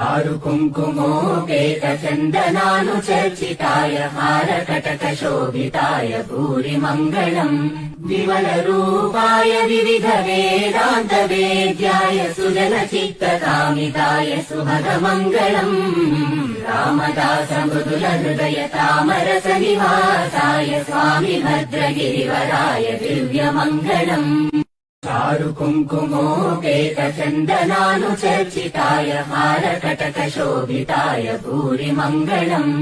आरु कुङ्कुमोपेतचन्दनानुचर्चिताय हारकटकशोभिताय भूरिमङ्गलम् विमलरूपाय विविधवेदान्तवेद्याय सुजनचित्तकामिताय सुभगमङ्गलम् रामदासमृदुलहृदय तामरसनिवासाय स्वामि भद्रगिरिवराय दिव्यमङ्गलम् चारु कुङ्कुमोपेतचन्दनानुचर्चिताय हारकटकशोभिताय भूरिमङ्गलम्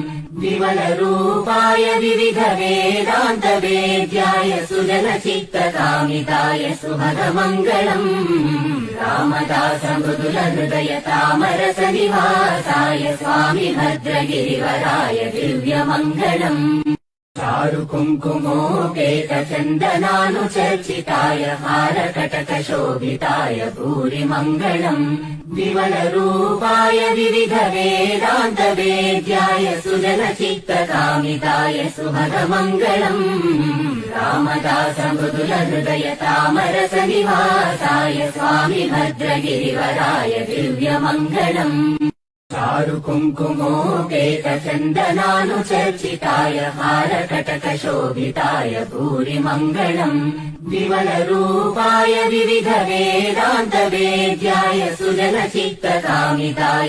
विमलरूपाय विविधवेदान्तवेद्याय सुजनचित्तकामिताय सुभगमङ्गलम् रामदासमृदुलहृदय तामरसनिवासाय स्वामि भद्रगिरिवराय दिव्यमङ्गलम् चारु कुङ्कुमोपेतचन्दनानुचर्चिताय हारकटकशोभिताय भूरिमङ्गलम् विमलरूपाय विविधवेदान्तवेद्याय सुजनचित्तकामिताय सुभगमङ्गलम् रामदासमृदुलहृदय तामरसनिवासाय स्वामि भद्रगिरिवराय दिव्यमङ्गलम् चारु कुङ्कुमोपेतचन्दनानुचर्चिताय हारकटकशोभिताय भूरिमङ्गलम् विमलरूपाय विविधवेदान्तवेद्याय सुजनचित्तकामिताय